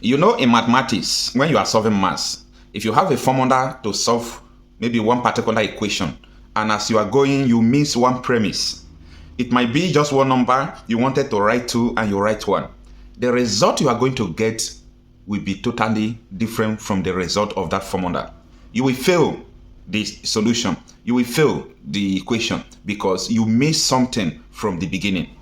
You know, in mathematics, when you are solving maths, if you have a formula to solve maybe one particular equation, and as you are going, you miss one premise. It might be just one number, you wanted to write two, and you write one. The result you are going to get will be totally different from the result of that formula. You will fail the solution. You will fail the equation because you missed something from the beginning.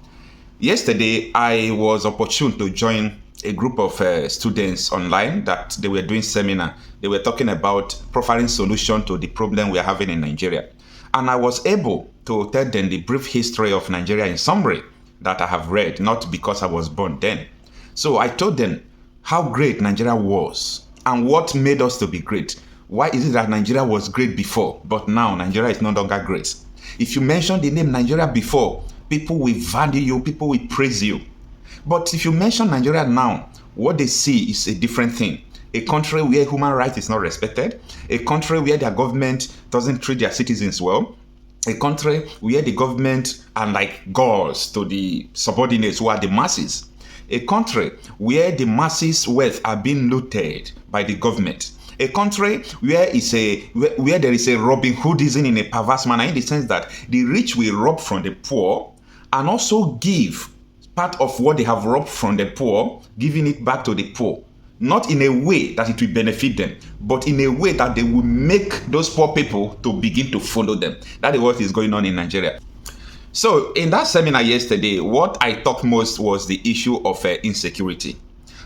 Yesterday, I was opportune to join a group of students online that they were doing seminar. They were talking about profiling solution to the problem we are having in Nigeria. And I was able to tell them the brief history of Nigeria in summary that I have read, not because I was born then. So I told them how great Nigeria was and what made us to be great. Why is it that Nigeria was great before, but now Nigeria is no longer great? If you mention the name Nigeria before, people will value you, people will praise you. But if you mention Nigeria now, what they see is a different thing. A country where human rights is not respected, a country where their government doesn't treat their citizens well, a country where the government are like gods to the subordinates who are the masses, a country where the masses' wealth are being looted by the government, a country where there is a Robin Hoodism in a perverse manner, in the sense that the rich will rob from the poor and also give part of what they have robbed from the poor, giving it back to the poor. Not in a way that it will benefit them, but in a way that they will make those poor people to begin to follow them. That is what is going on in Nigeria. So in that seminar yesterday, what I talked most was the issue of insecurity.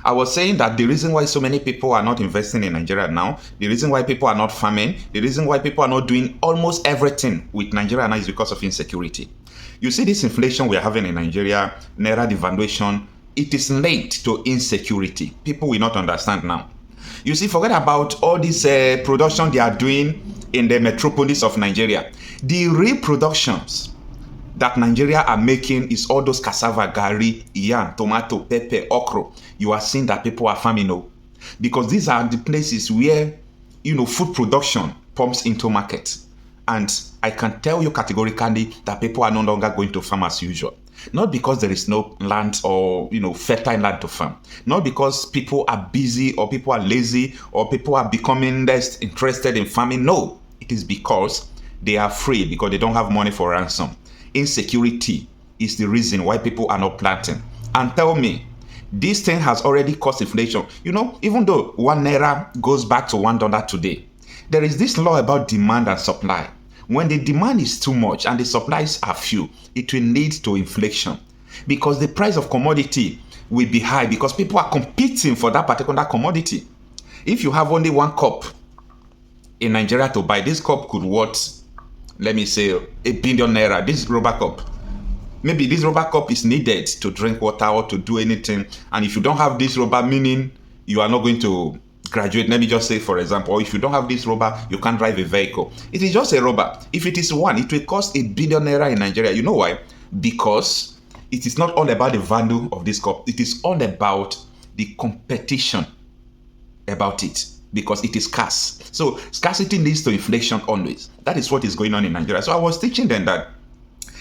I was saying that the reason why so many people are not investing in Nigeria now, the reason why people are not farming, the reason why people are not doing almost everything with Nigeria now is because of insecurity. You see this inflation we are having in Nigeria, Naira devaluation, it is linked to insecurity. People will not understand now. You see, forget about all this production they are doing in the metropolis of Nigeria. The real productions that Nigeria are making is all those cassava, gari, yam, tomato, pepper, okra. You are seeing that people are farming, because these are the places where, food production pumps into market. And I can tell you categorically that people are no longer going to farm as usual. Not because there is no land or, fertile land to farm. Not because people are busy or people are lazy or people are becoming less interested in farming. No, it is because they are afraid, because they don't have money for ransom. Insecurity is the reason why people are not planting. And tell me, this thing has already caused inflation. Even though 1 naira goes back to $1 today, there is this law about demand and supply. When the demand is too much and the supplies are few, it will lead to inflation, because the price of commodity will be high because people are competing for that particular commodity. If you have only 1 cup in Nigeria to buy, this cup could worth, let me say, 1 billion naira. This rubber cup. Maybe this rubber cup is needed to drink water or to do anything. And if you don't have this rubber, meaning you are not going to graduate, let me just say, for example, or if you don't have this rubber, you can't drive a vehicle. It is just a rubber. If it is one, it will cost 1 billion naira in Nigeria. You know why? Because it is not all about the value of this cup. It is all about the competition about it, because it is scarce. So scarcity leads to inflation always. That is what is going on in Nigeria. So I was teaching them that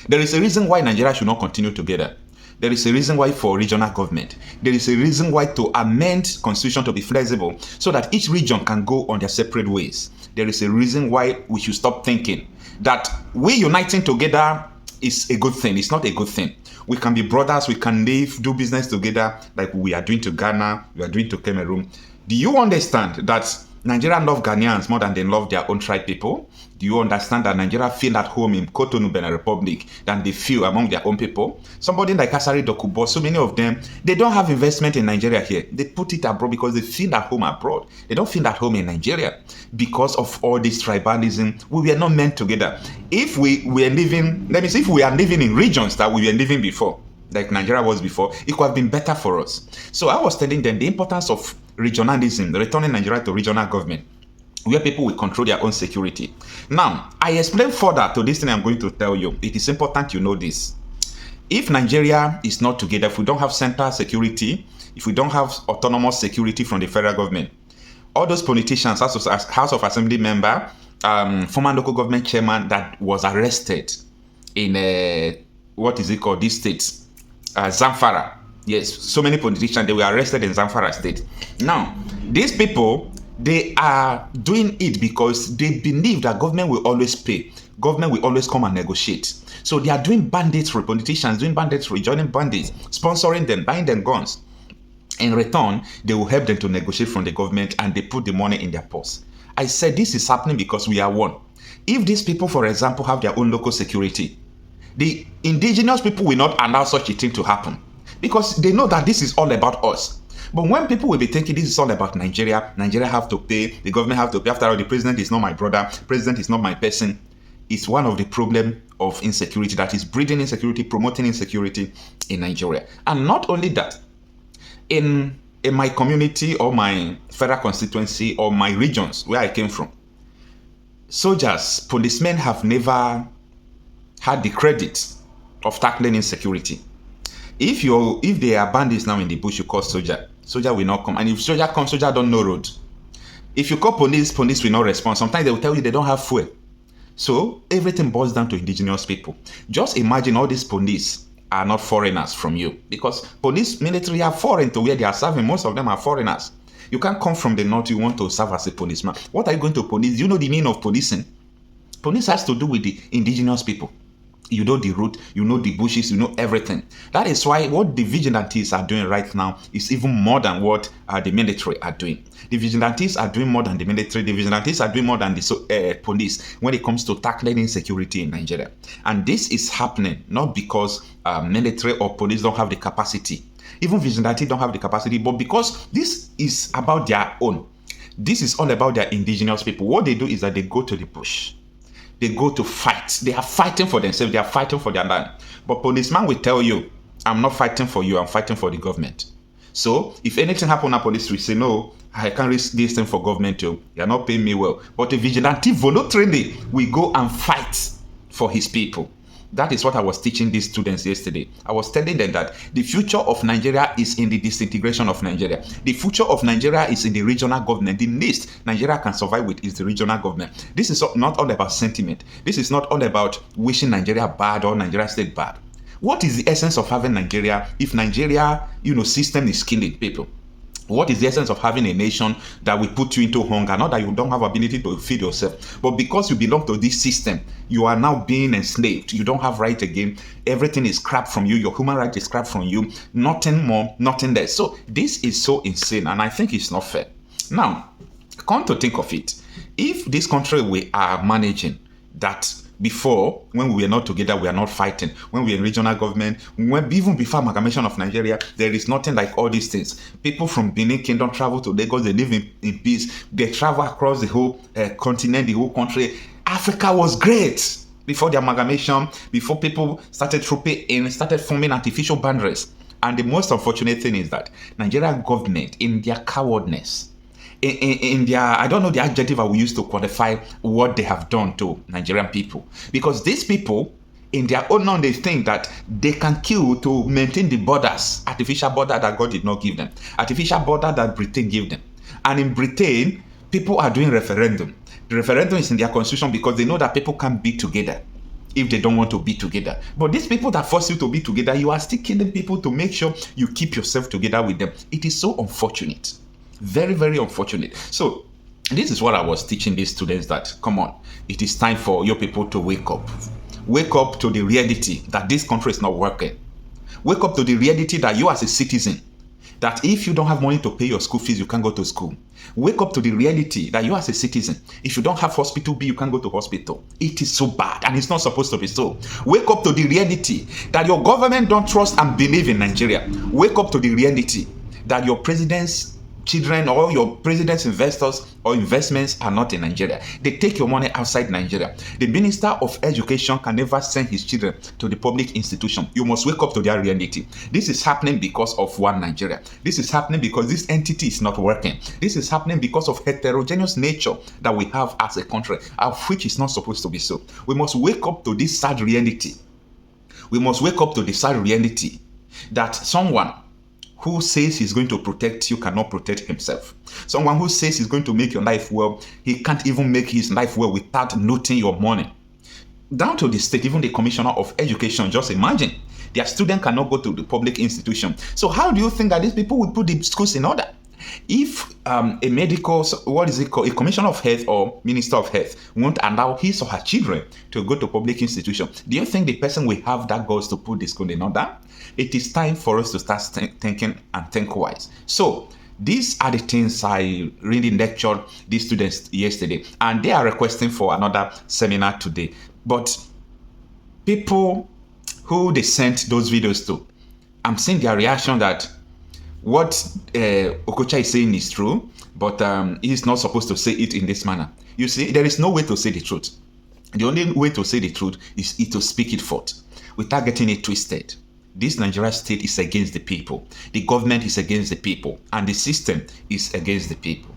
there is a reason why Nigeria should not continue together. There is a reason why for regional government. There is a reason why to amend constitution to be flexible so that each region can go on their separate ways. There is a reason why we should stop thinking that we uniting together is a good thing. It's not a good thing. We can be brothers, we can live, do business together like we are doing to Ghana, we are doing to Cameroon. Do you understand that Nigeria love Ghanaians more than they love their own tribe people? Do you understand that Nigeria feel at home in Cotonou, Benin Republic than they feel among their own people? Somebody like Asari Dokubo, so many of them, they don't have investment in Nigeria here. They put it abroad because they feel at home abroad. They don't feel at home in Nigeria because of all this tribalism. We were not meant together. If we were living, if we are living in regions that we were living before, like Nigeria was before, it could have been better for us. So I was telling them the importance of regionalism, returning Nigeria to regional government, where people will control their own security. Now, I explain further to this thing I'm going to tell you. It is important you know this. If Nigeria is not together, if we don't have central security, if we don't have autonomous security from the federal government, all those politicians, House of Assembly member, former local government chairman that was arrested in, what is it called, this state, Zamfara, Yes, so many politicians, they were arrested in Zamfara State. Now, these people, they are doing it because they believe that government will always pay. Government will always come and negotiate. So they are doing banditry, politicians doing banditry, joining bandits, sponsoring them, buying them guns. In return, they will help them to negotiate from the government and they put the money in their purse. I said this is happening because we are one. If these people, for example, have their own local security, the indigenous people will not allow such a thing to happen because they know that this is all about us. But when people will be thinking this is all about Nigeria, Nigeria have to pay, the government have to pay. After all, the president is not my brother, president is not my person. It's one of the problems of insecurity that is breeding insecurity, promoting insecurity in Nigeria. And not only that, in my community or my federal constituency or my regions where I came from, soldiers, policemen have never had the credit of tackling insecurity. If there are bandits now in the bush, you call soldier will not come. And if soldier comes, soldier don't know road. If you call police will not respond. Sometimes they will tell you they don't have fuel. So everything boils down to indigenous people. Just imagine all these police are not foreigners from you, because police military are foreign to where they are serving. Most of them are foreigners. You can't come from the north, you want to serve as a policeman. What are you going to police? You know the meaning of policing. Police has to do with the indigenous people. You know the route, you know the bushes, you know everything. That is why what the vigilantes are doing right now is even more than what the military are doing. The vigilantes are doing more than the military. The vigilantes are doing more than the police when it comes to tackling insecurity in Nigeria. And this is happening not because military or police don't have the capacity. Even vigilantes don't have the capacity, but because this is about their own. This is all about their indigenous people. What they do is that they go to the bush. They go to fight. They are fighting for themselves. They are fighting for their land. But policeman will tell you, I'm not fighting for you. I'm fighting for the government. So if anything happens, police will say, no, I can't risk this thing for government too. You're not paying me well. But a vigilante voluntarily will go and fight for his people. That is what I was teaching these students yesterday. I was telling them that the future of Nigeria is in the disintegration of Nigeria. The future of Nigeria is in the regional government. The least Nigeria can survive with is the regional government. This is not all about sentiment. This is not all about wishing Nigeria bad or Nigeria state bad. What is the essence of having Nigeria if Nigeria, system is killing people? What is the essence of having a nation that will put you into hunger? Not that you don't have ability to feed yourself, but because you belong to this system, you are now being enslaved. You don't have right again. Everything is scrapped from you. Your human right is scrapped from you. Nothing more, nothing less. So this is so insane, and I think it's not fair. Now, come to think of it, if this country we are managing that before, when we were not together, we are not fighting. When we are in regional government, even before amalgamation of Nigeria, there is nothing like all these things. People from Benin Kingdom travel to Lagos, they live in peace. They travel across the whole continent, the whole country. Africa was great before the amalgamation, before people started trooping in, started forming artificial boundaries. And the most unfortunate thing is that Nigerian government, in their cowardness, in their, I don't know the adjective I will use to qualify what they have done to Nigerian people. Because these people, in their own mind, they think that they can kill to maintain the borders, artificial border that God did not give them, artificial border that Britain gave them. And in Britain, people are doing referendum. The referendum is in their constitution because they know that people can't be together if they don't want to be together. But these people that force you to be together, you are still killing people to make sure you keep yourself together with them. It is so unfortunate. Very, very unfortunate. So this is what I was teaching these students, that come on, it is time for your people to wake up. Wake up to the reality that this country is not working. Wake up to the reality that you as a citizen, that if you don't have money to pay your school fees, you can't go to school. Wake up to the reality that you as a citizen, if you don't have hospital bill, you can't go to hospital. It is so bad, and it's not supposed to be so. Wake up to the reality that your government don't trust and believe in Nigeria. Wake up to the reality that your president's children or your president's investors or investments are not in Nigeria. They take your money outside Nigeria. The Minister of Education can never send his children to the public institution. You must wake up to their reality. This is happening because of one Nigeria. This is happening because this entity is not working. This is happening because of heterogeneous nature that we have as a country, of which is not supposed to be so. We must wake up to this sad reality. We must wake up to the sad reality that someone who says he's going to protect you cannot protect himself. Someone who says he's going to make your life well, he can't even make his life well without noting your money. Down to the state, even the Commissioner of Education, just imagine, Their students cannot go to the public institution. So how do you think that these people will put the schools in order? If a medical, what is it called, a commissioner of health or minister of health won't allow his or her children to go to public institution, do you think the person will have that goals to put the school in order? It is time for us to start thinking and think wise. So these are the things I really lectured these students yesterday, and they are requesting for another seminar today. But people who they sent those videos to, I'm seeing their reaction that what Okocha is saying is true, but he's not supposed to say it in this manner. You see, there is no way to say the truth. The only way to say the truth is to speak it forth without getting it twisted. This Nigeria state is against the people. The government is against the people. And the system is against the people.